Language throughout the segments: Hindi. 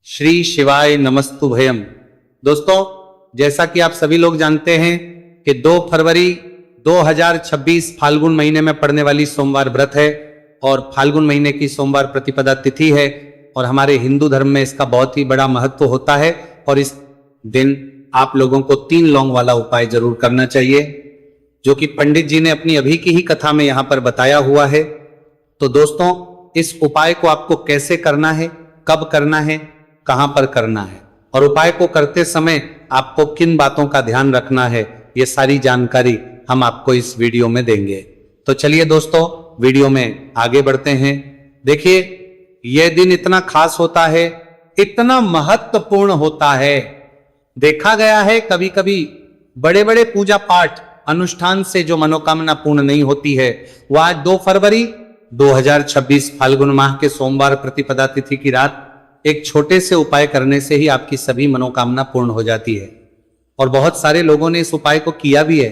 श्री शिवाय नमस्तु भयम। दोस्तों, जैसा कि आप सभी लोग जानते हैं कि 2 फरवरी 2026 फाल्गुन महीने में पड़ने वाली सोमवार व्रत है और फाल्गुन महीने की सोमवार प्रतिपदा तिथि है और हमारे हिंदू धर्म में इसका बहुत ही बड़ा महत्व होता है। और इस दिन आप लोगों को 3 लौंग वाला उपाय जरूर करना चाहिए, जो कि पंडित जी ने अपनी अभी की ही कथा में यहां पर बताया हुआ है। तो दोस्तों, इस उपाय को आपको कैसे करना है, कब करना है, कहां पर करना है और उपाय को करते समय आपको किन बातों का ध्यान रखना है, ये सारी जानकारी हम आपको इस वीडियो में देंगे। तो चलिए दोस्तों, वीडियो में आगे बढ़ते हैं। देखिए, यह दिन इतना खास होता है, इतना महत्वपूर्ण होता है। देखा गया है कभी कभी बड़े बड़े पूजा पाठ अनुष्ठान से जो मनोकामना पूर्ण नहीं होती है, वह आज 2 फरवरी 2026 फाल्गुन माह के सोमवार प्रतिपदा तिथि की रात एक छोटे से उपाय करने से ही आपकी सभी मनोकामना पूर्ण हो जाती है। और बहुत सारे लोगों ने इस उपाय को किया भी है,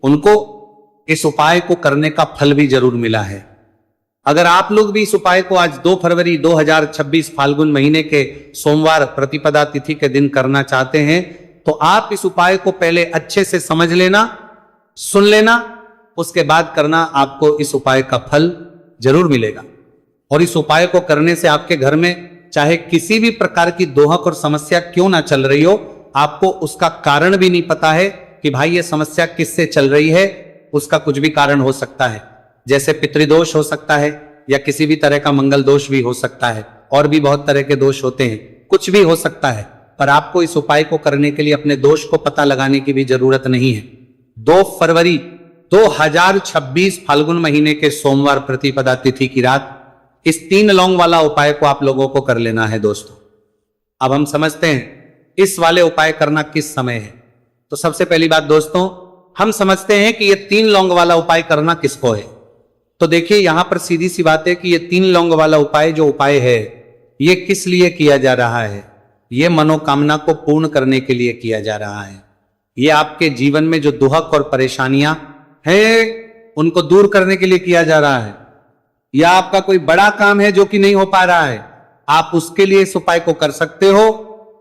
उनको इस उपाय को करने का फल भी जरूर मिला है। अगर आप लोग भी इस उपाय को आज 2 फरवरी 2026 फाल्गुन महीने के सोमवार प्रतिपदा तिथि के दिन करना चाहते हैं, तो आप इस उपाय को पहले अच्छे से समझ लेना, सुन लेना, उसके बाद करना। आपको इस उपाय का फल जरूर मिलेगा। और इस उपाय को करने से आपके घर में चाहे किसी भी प्रकार की दोहक और समस्या क्यों ना चल रही हो, आपको उसका कारण भी नहीं पता है कि भाई ये समस्या किससे चल रही है, उसका कुछ भी कारण हो सकता है। जैसे पितृदोष हो सकता है या किसी भी तरह का मंगल दोष भी हो सकता है, और भी बहुत तरह के दोष होते हैं, कुछ भी हो सकता है। पर आपको इस उपाय को करने के लिए अपने दोष को पता लगाने की भी जरूरत नहीं है। 2 फरवरी 2026 फाल्गुन महीने के सोमवार प्रतिपदा तिथि की रात इस 3 लौंग वाला उपाय को आप लोगों को कर लेना है। दोस्तों, अब हम समझते हैं इस वाले उपाय करना किस समय है। तो सबसे पहली बात दोस्तों, हम समझते हैं कि ये 3 लौंग वाला उपाय करना किसको है। तो देखिए, यहां पर सीधी सी बात है कि ये 3 लौंग वाला उपाय जो उपाय है, ये किस लिए किया जा रहा है। ये मनोकामना को पूर्ण करने के लिए किया जा रहा है। ये आपके जीवन में जो दुहक और परेशानियां हैं, उनको दूर करने के लिए किया जा रहा है। या आपका कोई बड़ा काम है जो कि नहीं हो पा रहा है, आप उसके लिए इस उपाय को कर सकते हो।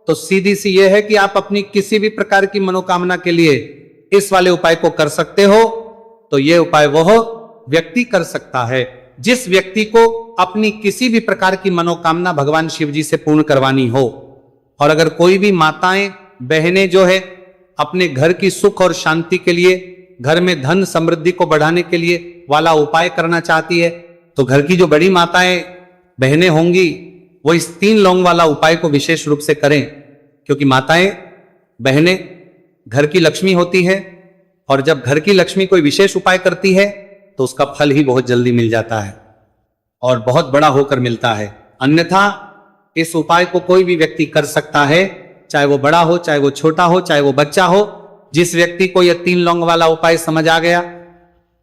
तो सीधी सी यह है कि आप अपनी किसी भी प्रकार की मनोकामना के लिए इस वाले उपाय को कर सकते हो। तो यह उपाय वह व्यक्ति कर सकता है जिस व्यक्ति को अपनी किसी भी प्रकार की मनोकामना भगवान शिव जी से पूर्ण करवानी हो। और अगर कोई भी माताएं बहनें जो है अपने घर की सुख और शांति के लिए, घर में धन समृद्धि को बढ़ाने के लिए वाला उपाय करना चाहती है, तो घर की जो बड़ी माताएं बहनें होंगी वो इस 3 लौंग वाला उपाय को विशेष रूप से करें, क्योंकि माताएं बहनें घर की लक्ष्मी होती है। और जब घर की लक्ष्मी कोई विशेष उपाय करती है तो उसका फल ही बहुत जल्दी मिल जाता है और बहुत बड़ा होकर मिलता है। अन्यथा इस उपाय को कोई भी व्यक्ति कर सकता है, चाहे वो बड़ा हो, चाहे वो छोटा हो, चाहे वो बच्चा हो। जिस व्यक्ति को यह 3 लौंग वाला उपाय समझ आ गया,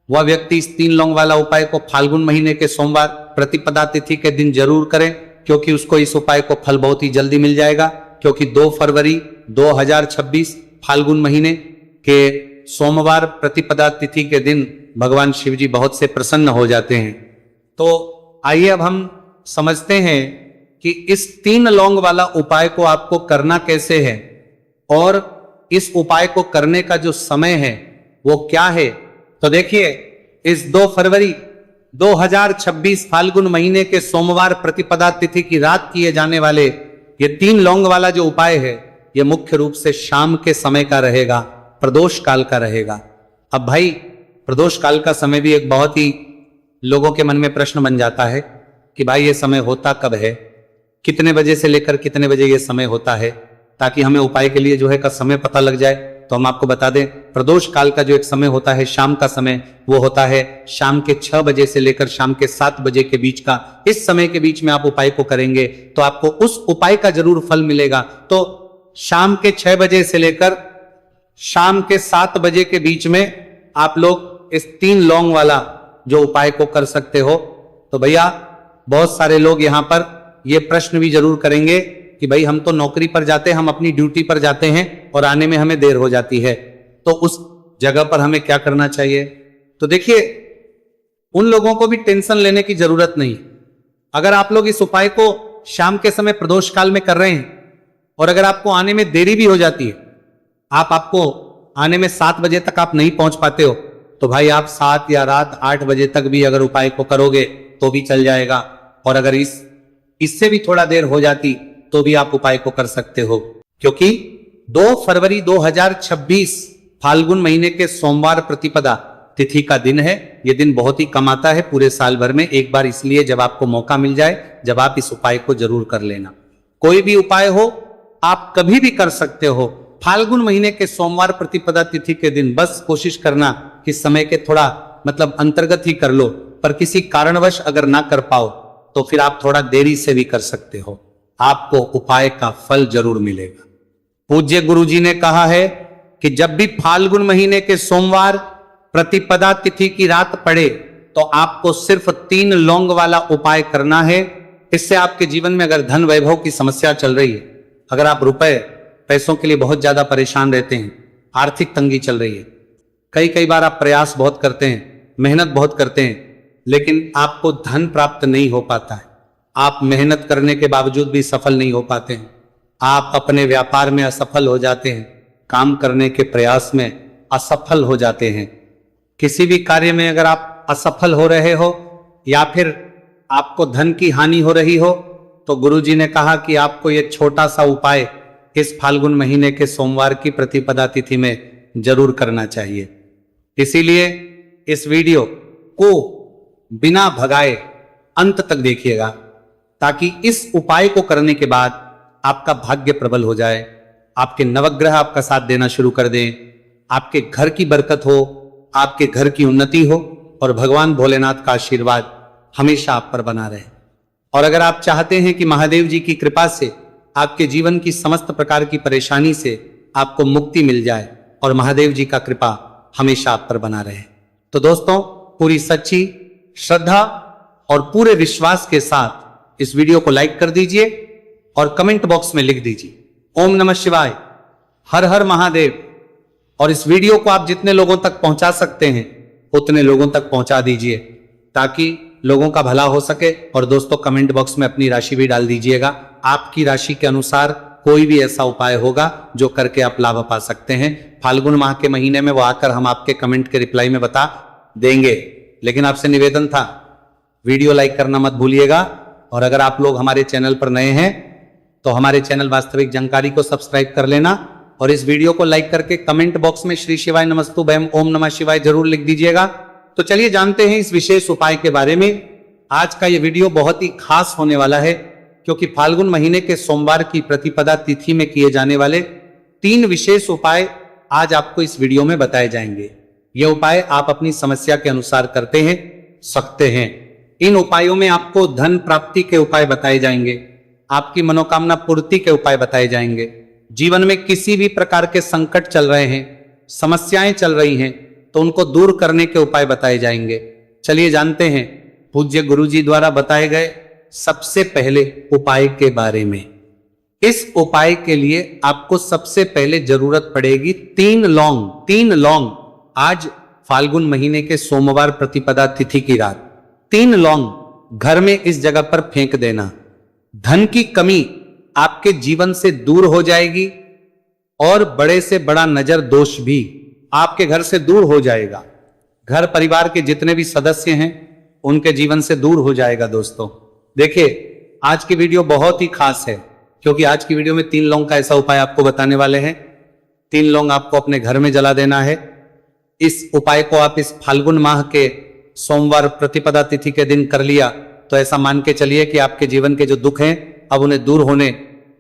वह व्यक्ति इस 3 लौंग वाला उपाय को फाल्गुन महीने के सोमवार प्रतिपदा तिथि के दिन जरूर करें, क्योंकि उसको इस उपाय को फल बहुत ही जल्दी मिल जाएगा। क्योंकि 2 फरवरी 2026 फाल्गुन महीने के सोमवार प्रतिपदा तिथि के दिन भगवान शिव जी बहुत से प्रसन्न हो जाते हैं। तो आइए अब हम समझते हैं कि इस 3 लौंग वाला उपाय को आपको करना कैसे है और इस उपाय को करने का जो समय है वो क्या है। तो देखिए, इस 2 फरवरी 2026 फाल्गुन महीने के सोमवार प्रतिपदा तिथि की रात किए जाने वाले ये 3 लौंग वाला जो उपाय है, ये मुख्य रूप से शाम के समय का रहेगा, प्रदोष काल का रहेगा। अब भाई, प्रदोष काल का समय भी एक बहुत ही लोगों के मन में प्रश्न बन जाता है कि भाई ये समय होता कब है, कितने बजे से लेकर कितने बजे ये समय होता है, ताकि हमें उपाय के लिए जो है का समय पता लग जाए। तो हम आपको बता दें, प्रदोष काल का जो एक समय होता है, शाम का समय, वो होता है शाम के 6 बजे से लेकर शाम के 7 बजे के बीच का। इस समय के बीच में आप उपाय को करेंगे तो आपको उस उपाय का जरूर फल मिलेगा। तो शाम के 6 बजे से लेकर शाम के 7 बजे के बीच में आप लोग इस 3 लौंग वाला जो उपाय को कर सकते हो। तो भैया, बहुत सारे लोग यहां पर ये प्रश्न भी जरूर करेंगे कि भाई हम तो नौकरी पर जाते हैं, हम अपनी ड्यूटी पर जाते हैं और आने में हमें देर हो जाती है, तो उस जगह पर हमें क्या करना चाहिए। तो देखिए, उन लोगों को भी टेंशन लेने की जरूरत नहीं। अगर आप लोग इस उपाय को शाम के समय प्रदोष काल में कर रहे हैं और अगर आपको आने में देरी भी हो जाती है, आपको आने में 7 बजे तक आप नहीं पहुंच पाते हो, तो भाई आप 7 या रात 8 बजे तक भी अगर उपाय को करोगे तो भी चल जाएगा। और अगर इससे भी थोड़ा देर हो जाती तो भी आप उपाय को कर सकते हो, क्योंकि 2 फरवरी 2026 फाल्गुन महीने के सोमवार प्रतिपदा तिथि का दिन है। यह दिन बहुत ही कम आता है पूरे साल भर में, एक बार इसलिए जब आपको मौका मिल जाए, जब आप इस उपाय को जरूर कर लेना। कोई भी उपाय हो आप कभी भी कर सकते हो, फाल्गुन महीने के सोमवार प्रतिपदा तिथि के दिन बस कोशिश करना कि समय के थोड़ा अंतर्गत ही कर लो, पर किसी कारणवश अगर ना कर पाओ तो फिर आप थोड़ा देरी से भी कर सकते हो, आपको उपाय का फल जरूर मिलेगा। पूज्य गुरुजी ने कहा है कि जब भी फाल्गुन महीने के सोमवार प्रतिपदा तिथि की रात पड़े तो आपको सिर्फ 3 लौंग वाला उपाय करना है। इससे आपके जीवन में अगर धन वैभव की समस्या चल रही है, अगर आप पैसों के लिए बहुत ज्यादा परेशान रहते हैं, आर्थिक तंगी चल रही है, कई बार आप प्रयास बहुत करते हैं, मेहनत बहुत करते हैं, लेकिन आपको धन प्राप्त नहीं हो पाता है, आप मेहनत करने के बावजूद भी सफल नहीं हो पाते हैं, आप अपने व्यापार में असफल हो जाते हैं, काम करने के प्रयास में असफल हो जाते हैं, किसी भी कार्य में अगर आप असफल हो रहे हो या फिर आपको धन की हानि हो रही हो, तो गुरुजी ने कहा कि आपको यह छोटा सा उपाय इस फाल्गुन महीने के सोमवार की प्रतिपदा तिथि में जरूर करना चाहिए। इसीलिए इस वीडियो को बिना भगाए अंत तक देखिएगा, ताकि इस उपाय को करने के बाद आपका भाग्य प्रबल हो जाए, आपके नवग्रह आपका साथ देना शुरू कर दें, आपके घर की बरकत हो, आपके घर की उन्नति हो और भगवान भोलेनाथ का आशीर्वाद हमेशा आप पर बना रहे। और अगर आप चाहते हैं कि महादेव जी की कृपा से आपके जीवन की समस्त प्रकार की परेशानी से आपको मुक्ति मिल जाए और महादेव जी का कृपा हमेशा आप पर बना रहे, तो दोस्तों पूरी सच्ची श्रद्धा और पूरे विश्वास के साथ इस वीडियो को लाइक कर दीजिए और कमेंट बॉक्स में लिख दीजिए ओम नमः शिवाय, हर हर महादेव। और इस वीडियो को आप जितने लोगों तक पहुंचा सकते हैं उतने लोगों तक पहुंचा दीजिए, ताकि लोगों का भला हो सके। और दोस्तों कमेंट बॉक्स में अपनी राशि भी डाल दीजिएगा, आपकी राशि के अनुसार कोई भी ऐसा उपाय होगा जो करके आप लाभ पा सकते हैं। फाल्गुन माह के महीने में वो आकर हम आपके कमेंट के रिप्लाई में बता देंगे, लेकिन आपसे निवेदन था वीडियो लाइक करना मत भूलिएगा। और अगर आप लोग हमारे चैनल पर नए हैं तो हमारे चैनल वास्तविक जानकारी को सब्सक्राइब कर लेना और इस वीडियो को लाइक करके कमेंट बॉक्स में श्री शिवाय नमस्तुभ्यम ओम नमः शिवाय जरूर लिख दीजिएगा। तो चलिए जानते हैं इस विशेष उपाय के बारे में। आज का यह वीडियो बहुत ही खास होने वाला है, क्योंकि फाल्गुन महीने के सोमवार की प्रतिपदा तिथि में किए जाने वाले 3 विशेष उपाय आज आपको इस वीडियो में बताए जाएंगे। ये उपाय आप अपनी समस्या के अनुसार करते हैं सकते हैं। इन उपायों में आपको धन प्राप्ति के उपाय बताए जाएंगे, आपकी मनोकामना पूर्ति के उपाय बताए जाएंगे। जीवन में किसी भी प्रकार के संकट चल रहे हैं, समस्याएं चल रही हैं, तो उनको दूर करने के उपाय बताए जाएंगे। चलिए जानते हैं पूज्य गुरुजी द्वारा बताए गए सबसे पहले उपाय के बारे में। इस उपाय के लिए आपको सबसे पहले जरूरत पड़ेगी 3 लौंग। आज फाल्गुन महीने के सोमवार प्रतिपदा तिथि की रात 3 लौंग घर में इस जगह पर फेंक देना। धन की कमी आपके जीवन से दूर हो जाएगी और बड़े से बड़ा नजर दोष भी आपके घर से दूर हो जाएगा। घर परिवार के जितने भी सदस्य हैं उनके जीवन से दूर हो जाएगा। दोस्तों देखिए आज की वीडियो बहुत ही खास है, क्योंकि आज की वीडियो में 3 लौंग का ऐसा उपाय आपको बताने वाले हैं। 3 लौंग आपको अपने घर में जला देना है। इस उपाय को आप इस फाल्गुन माह के सोमवार प्रतिपदा तिथि के दिन कर लिया तो ऐसा मान के चलिए कि आपके जीवन के जो दुख हैं अब उन्हें दूर होने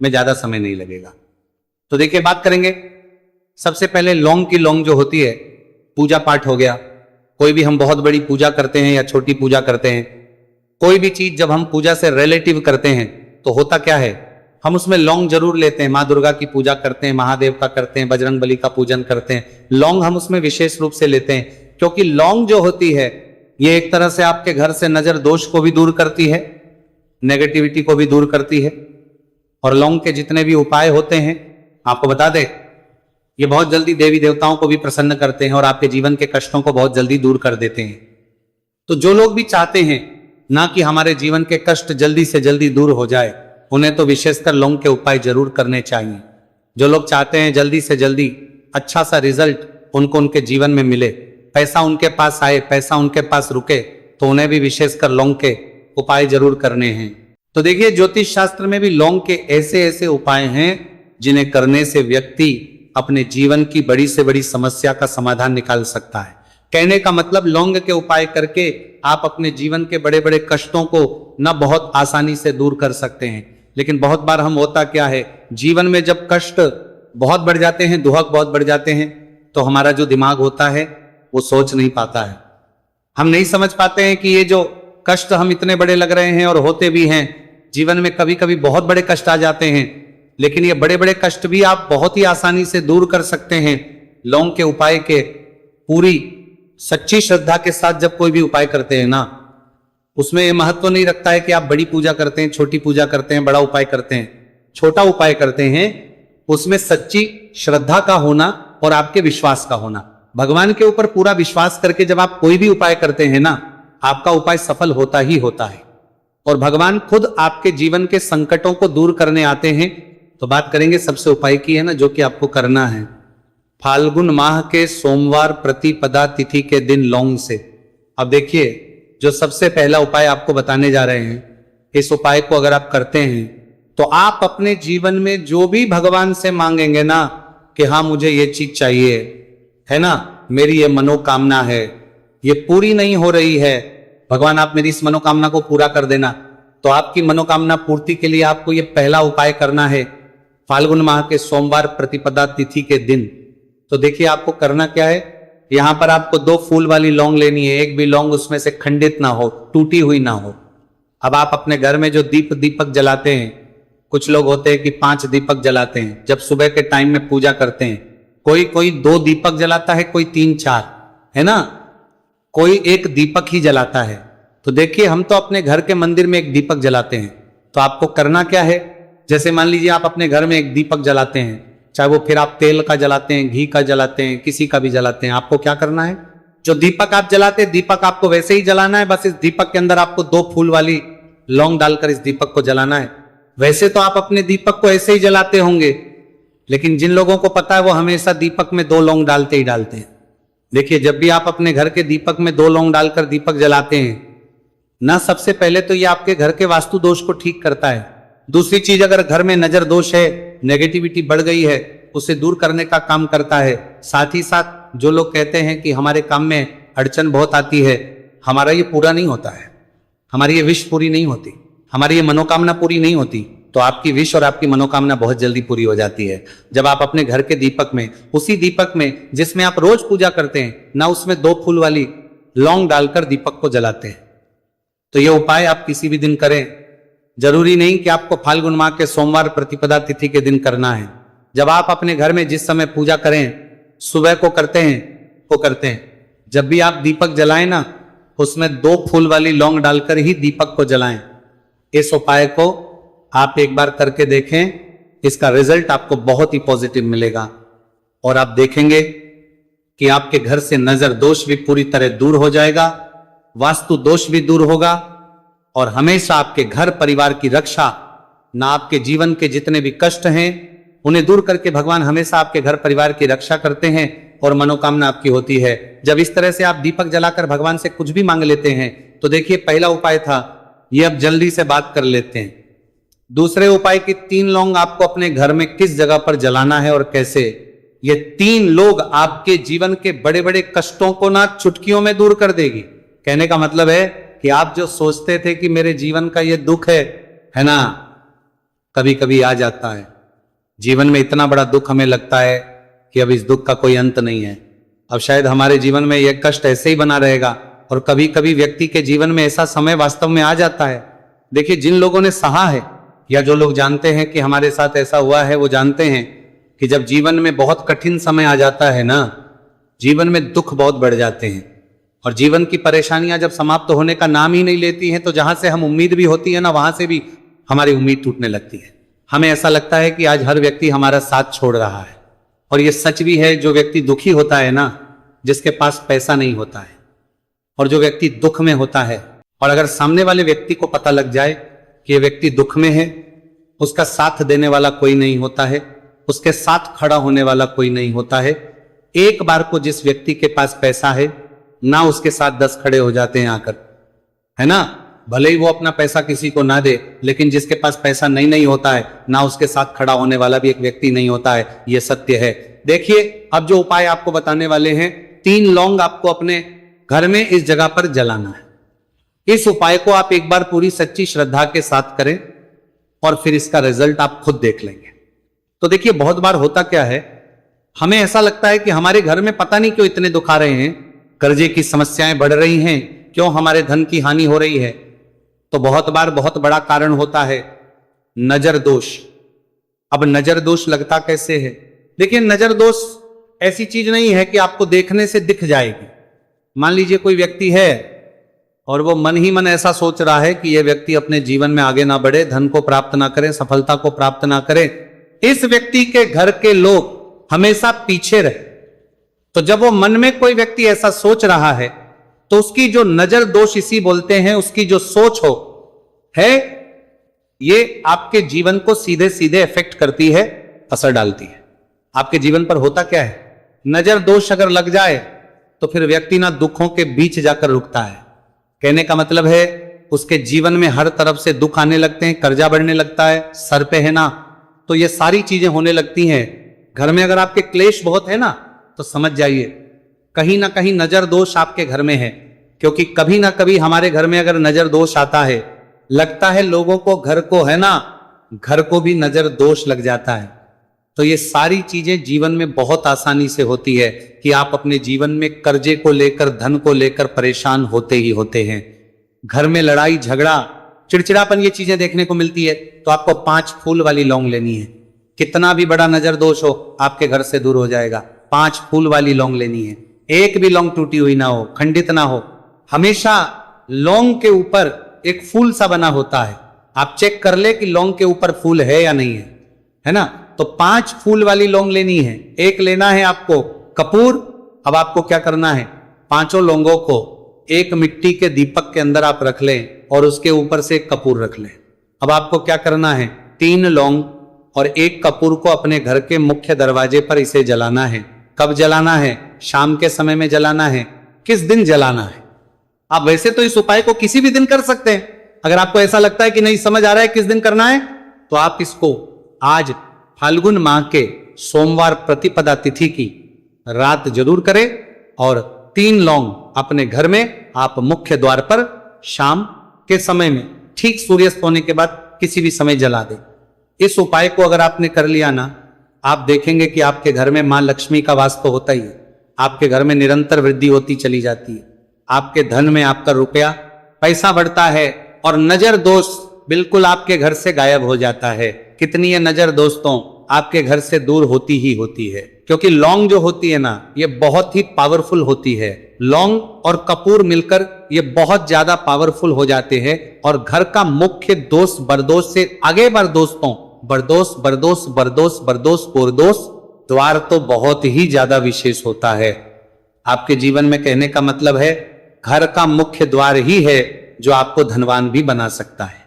में ज्यादा समय नहीं लगेगा। तो देखिए बात करेंगे सबसे पहले लौंग की। लौंग जो होती है पूजा पाठ हो गया, कोई भी हम बहुत बड़ी पूजा करते हैं या छोटी पूजा करते हैं, कोई भी चीज जब हम पूजा से रिलेटिव करते हैं तो होता क्या है, हम उसमें लौंग जरूर लेते हैं। माँ दुर्गा की पूजा करते हैं, महादेव का करते हैं, बजरंग बली का पूजन करते हैं, लौंग हम उसमें विशेष रूप से लेते हैं, क्योंकि लौंग जो होती है ये एक तरह से आपके घर से नजर दोष को भी दूर करती है, नेगेटिविटी को भी दूर करती है। और लौंग के जितने भी उपाय होते हैं आपको बता दें, ये बहुत जल्दी देवी देवताओं को भी प्रसन्न करते हैं और आपके जीवन के कष्टों को बहुत जल्दी दूर कर देते हैं। तो जो लोग भी चाहते हैं ना कि हमारे जीवन के कष्ट जल्दी से जल्दी दूर हो जाए, उन्हें तो विशेषकर लौंग के उपाय जरूर करने चाहिए। जो लोग चाहते हैं जल्दी से जल्दी अच्छा सा रिजल्ट उनको उनके जीवन में मिले, पैसा उनके पास आए, पैसा उनके पास रुके, तो उन्हें भी विशेषकर लौंग के उपाय जरूर करने हैं। तो देखिए, ज्योतिष शास्त्र में भी लौंग के ऐसे ऐसे उपाय हैं जिन्हें करने से व्यक्ति अपने जीवन की बड़ी से बड़ी समस्या का समाधान निकाल सकता है। कहने का मतलब, लौंग के उपाय करके आप अपने जीवन के बड़े बड़े कष्टों को न बहुत आसानी से दूर कर सकते हैं। लेकिन बहुत बार हम होता क्या है, जीवन में जब कष्ट बहुत बढ़ जाते हैं, दुहक बहुत बढ़ जाते हैं, तो हमारा जो दिमाग होता है वो सोच नहीं पाता है। हम नहीं समझ पाते हैं कि ये जो कष्ट हम इतने बड़े लग रहे हैं और होते भी हैं, जीवन में कभी कभी बहुत बड़े कष्ट आ जाते हैं, लेकिन ये बड़े बड़े कष्ट भी आप बहुत ही आसानी से दूर कर सकते हैं लौंग के उपाय के पूरी सच्ची श्रद्धा के साथ। जब कोई भी उपाय करते हैं ना, उसमें यह महत्व नहीं रखता है कि आप बड़ी पूजा करते हैं, छोटी पूजा करते हैं, बड़ा उपाय करते हैं, छोटा उपाय करते हैं, उसमें सच्ची श्रद्धा का होना और आपके विश्वास का होना। भगवान के ऊपर पूरा विश्वास करके जब आप कोई भी उपाय करते हैं ना, आपका उपाय सफल होता ही होता है और भगवान खुद आपके जीवन के संकटों को दूर करने आते हैं। तो बात करेंगे सबसे उपाय की, है ना, जो कि आपको करना है फाल्गुन माह के सोमवार प्रतिपदा तिथि के दिन लौंग से। अब देखिए, जो सबसे पहला उपाय आपको बताने जा रहे हैं, इस उपाय को अगर आप करते हैं तो आप अपने जीवन में जो भी भगवान से मांगेंगे ना कि हाँ मुझे ये चीज चाहिए, है ना, मेरी ये मनोकामना है, ये पूरी नहीं हो रही है, भगवान आप मेरी इस मनोकामना को पूरा कर देना। तो आपकी मनोकामना पूर्ति के लिए आपको ये पहला उपाय करना है फाल्गुन माह के सोमवार प्रतिपदा तिथि के दिन। तो देखिए, आपको करना क्या है, यहां पर आपको 2 फूल वाली लौंग लेनी है। एक भी लौंग उसमें से खंडित ना हो, टूटी हुई ना हो। अब आप अपने घर में जो दीपक जलाते हैं, कुछ लोग होते हैं कि 5 दीपक जलाते हैं जब सुबह के टाइम में पूजा करते हैं। कोई 2 दीपक जलाता है, कोई 3-4, है ना, कोई 1 दीपक ही जलाता है। तो देखिए, हम तो अपने घर के मंदिर में 1 दीपक जलाते हैं। तो आपको करना क्या है, जैसे मान लीजिए आप अपने घर में 1 दीपक जलाते हैं, चाहे वो फिर आप तेल का जलाते हैं, घी का जलाते हैं, किसी का भी जलाते हैं, आपको क्या करना है, जो दीपक आप जलाते हैं, दीपक आपको वैसे ही जलाना है। बस इस दीपक के अंदर आपको 2 फूल वाली लौंग डालकर इस दीपक को जलाना है। वैसे तो आप अपने दीपक को ऐसे ही जलाते होंगे, लेकिन जिन लोगों को पता है वो हमेशा दीपक में 2 लौंग डालते ही डालते हैं। देखिए, जब भी आप अपने घर के दीपक में 2 लौंग डालकर दीपक जलाते हैं ना, सबसे पहले तो ये आपके घर के वास्तु दोष को ठीक करता है। दूसरी चीज, अगर घर में नजर दोष है, नेगेटिविटी बढ़ गई है, उसे दूर करने का काम करता है। साथ ही साथ जो लोग कहते हैं कि हमारे काम में अड़चन बहुत आती है, हमारा ये पूरा नहीं होता है, हमारी ये विश पूरी नहीं होती, हमारी ये मनोकामना पूरी नहीं होती, तो आपकी विश और आपकी मनोकामना बहुत जल्दी पूरी हो जाती है जब आप अपने घर के दीपक में, उसी दीपक में जिसमें आप रोज पूजा करते हैं ना, उसमें 2 फूल वाली लौंग डालकर दीपक को जलाते हैं। तो ये उपाय आप किसी भी दिन करें, जरूरी नहीं कि आपको फाल्गुन माह के सोमवार प्रतिपदा तिथि के दिन करना है। जब आप अपने घर में जिस समय पूजा करें, सुबह को करते हैं, वो करते हैं, जब भी आप दीपक जलाएं ना, उसमें 2 फूल वाली लौंग डालकर ही दीपक को जलाएं। इस उपाय को आप एक बार करके देखें, इसका रिजल्ट आपको बहुत ही पॉजिटिव मिलेगा और आप देखेंगे कि आपके घर से नजर दोष भी पूरी तरह दूर हो जाएगा, वास्तु दोष भी दूर होगा और हमेशा आपके घर परिवार की रक्षा, ना आपके जीवन के जितने भी कष्ट हैं उन्हें दूर करके भगवान हमेशा आपके घर परिवार की रक्षा करते हैं और मनोकामना आपकी होती है। जब इस तरह से आप दीपक जलाकर भगवान से कुछ भी मांग लेते हैं, तो देखिए, पहला उपाय था ये, अब जल्दी से बात कर लेते हैं। दूसरे उपाय की 3 लौंग आपको अपने घर में किस जगह पर जलाना है और कैसे। ये 3 लोग आपके जीवन के बड़े बड़े कष्टों को ना चुटकियों में दूर कर देगी। कहने का मतलब है कि आप जो सोचते थे कि मेरे जीवन का ये दुख है ना, कभी कभी आ जाता है जीवन में, इतना बड़ा दुख हमें लगता है कि अब इस दुख का कोई अंत नहीं है, अब शायद हमारे जीवन में यह कष्ट ऐसे ही बना रहेगा। और कभी कभी व्यक्ति के जीवन में ऐसा समय वास्तव में आ जाता है। देखिए, जिन लोगों ने सहा है या जो लोग जानते हैं कि हमारे साथ ऐसा हुआ है, वो जानते हैं कि जब जीवन में बहुत कठिन समय आ जाता है ना, जीवन में दुख बहुत बढ़ जाते हैं और जीवन की परेशानियां जब समाप्त होने का नाम ही नहीं लेती हैं, तो जहां से हम उम्मीद भी होती है ना, वहां से भी हमारी उम्मीद टूटने लगती है। हमें ऐसा लगता है कि आज हर व्यक्ति हमारा साथ छोड़ रहा है। और ये सच भी है, जो व्यक्ति दुखी होता है ना, जिसके पास पैसा नहीं होता है, और जो व्यक्ति दुख में होता है, और अगर सामने वाले व्यक्ति को पता लग जाए कि ये व्यक्ति दुख में है उसका साथ देने वाला कोई नहीं होता है, उसके साथ खड़ा होने वाला कोई नहीं होता है। एक बार को जिस व्यक्ति के पास पैसा है ना, उसके साथ 10 खड़े हो जाते हैं आकर, है ना। भले ही वो अपना पैसा किसी को ना दे, लेकिन जिसके पास पैसा नहीं होता है ना, उसके साथ खड़ा होने वाला भी एक व्यक्ति नहीं होता है। यह सत्य है। देखिए, अब जो उपाय आपको बताने वाले हैं, 3 लौंग आपको अपने घर में इस जगह पर जलाना है। इस उपाय को आप एक बार पूरी सच्ची श्रद्धा के साथ करें और फिर इसका रिजल्ट आप खुद देख लेंगे। तो देखिए, बहुत बार होता क्या है, हमें ऐसा लगता है कि हमारे घर में पता नहीं क्यों इतने दुख आ रहे हैं, कर्जे की समस्याएं बढ़ रही हैं, क्यों हमारे धन की हानि हो रही है। तो बहुत बार बहुत बड़ा कारण होता है नजर दोष। अब नजर दोष लगता कैसे है? देखिए, नजर दोष ऐसी चीज नहीं है कि आपको देखने से दिख जाएगी। मान लीजिए कोई व्यक्ति है और वो मन ही मन ऐसा सोच रहा है कि यह व्यक्ति अपने जीवन में आगे ना बढ़े, धन को प्राप्त ना करे, सफलता को प्राप्त ना करे, इस व्यक्ति के घर के लोग हमेशा पीछे रहे। तो जब वो मन में कोई व्यक्ति ऐसा सोच रहा है, तो उसकी जो नजर दोष इसी बोलते हैं, उसकी जो सोच हो है, ये आपके जीवन को सीधे सीधे इफेक्ट करती है, असर डालती है। आपके जीवन पर होता क्या है, नजर दोष अगर लग जाए तो फिर व्यक्ति ना दुखों के बीच जाकर रुकता है। कहने का मतलब है, उसके जीवन में हर तरफ से दुख आने लगते हैं, कर्जा बढ़ने लगता है, सर पे है ना, तो ये सारी चीजें होने लगती हैं। घर में अगर आपके क्लेश बहुत है ना, तो समझ जाइए कहीं ना कहीं नजर दोष आपके घर में है। क्योंकि कभी ना कभी हमारे घर में अगर नजर दोष आता है, लगता है लोगों को, घर को है ना, घर को भी नजर दोष लग जाता है। तो ये सारी चीजें जीवन में बहुत आसानी से होती है कि आप अपने जीवन में कर्जे को लेकर, धन को लेकर परेशान होते ही होते हैं। घर में लड़ाई झगड़ा, चिड़चिड़ापन, ये चीजें देखने को मिलती है। तो आपको 5 फूल वाली लौंग लेनी है। कितना भी बड़ा नजर दोष हो, आपके घर से दूर हो जाएगा। 5 फूल वाली लौंग लेनी है। एक भी लौंग टूटी हुई ना हो, खंडित ना हो। हमेशा लौंग के ऊपर एक फूल सा बना होता है। आप चेक कर ले कि लौंग के ऊपर फूल है या नहीं है ना। तो 5 फूल वाली लौंग लेनी है। एक लेना है आपको कपूर। अब आपको क्या करना है, 5 लौंगों को एक मिट्टी के दीपक के अंदर आप रख लें और उसके ऊपर से एक कपूर रख लें। अब आपको क्या करना है, 3 लौंग और 1 कपूर को अपने घर के मुख्य दरवाजे पर इसे जलाना है। कब जलाना है? शाम के समय में जलाना है। किस दिन जलाना है? आप वैसे तो इस उपाय को किसी भी दिन कर सकते हैं। अगर आपको ऐसा लगता है कि नहीं समझ आ रहा है किस दिन करना है, तो आप इसको आज फाल्गुन माह के सोमवार प्रतिपदा तिथि की रात जरूर करें और 3 लौंग अपने घर में आप मुख्य द्वार पर शाम के समय में ठीक सूर्यास्त होने के बाद किसी भी समय जला दें। इस उपाय को अगर आपने कर लिया ना, आप देखेंगे कि आपके घर में मां लक्ष्मी का वास तो होता ही है। आपके घर में निरंतर वृद्धि होती चली जाती है। आपके धन में आपका रुपया पैसा बढ़ता है और नजर दोष बिल्कुल आपके घर से गायब हो जाता है। कितनी है नजर दोस्तों आपके घर से दूर होती ही होती है। क्योंकि लौंग जो होती है ना, ये बहुत ही पावरफुल होती है। लौंग और कपूर मिलकर ये बहुत ज्यादा पावरफुल हो जाते हैं और घर का मुख्य दोष बरदोष से आगे बढ़ दोस्तों, बरदोष बरदोष बरदोष बरदोष पुरदोष द्वार तो बहुत ही ज्यादा विशेष होता है। आपके जीवन में कहने का मतलब है, घर का मुख्य द्वार ही है जो आपको धनवान भी बना सकता है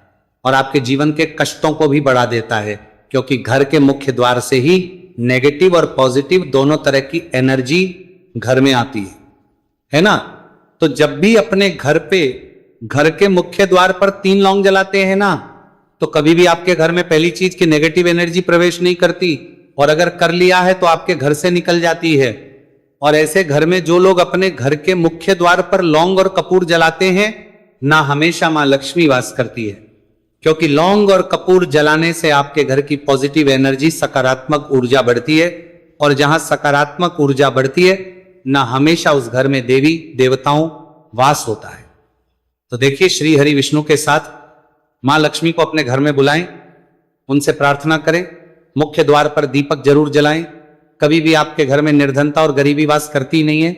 और आपके जीवन के कष्टों को भी बढ़ा देता है। क्योंकि घर के मुख्य द्वार से ही नेगेटिव और पॉजिटिव दोनों तरह की एनर्जी घर में आती है ना। तो जब भी अपने घर पे, घर के मुख्य द्वार पर 3 लौंग जलाते हैं ना, तो कभी भी आपके घर में पहली चीज की नेगेटिव एनर्जी प्रवेश नहीं करती, और अगर कर लिया है तो आपके घर से निकल जाती है। और ऐसे घर में जो लोग अपने घर के मुख्य द्वार पर लौंग और कपूर जलाते हैं ना, हमेशा मां लक्ष्मी वास करती है। क्योंकि लौंग और कपूर जलाने से आपके घर की पॉजिटिव एनर्जी, सकारात्मक ऊर्जा बढ़ती है, और जहां सकारात्मक ऊर्जा बढ़ती है ना, हमेशा उस घर में देवी देवताओं वास होता है। तो देखिए, श्री हरि विष्णु के साथ मां लक्ष्मी को अपने घर में बुलाएं, उनसे प्रार्थना करें, मुख्य द्वार पर दीपक जरूर जलाएं। कभी भी आपके घर में निर्धनता और गरीबी वास करती नहीं है।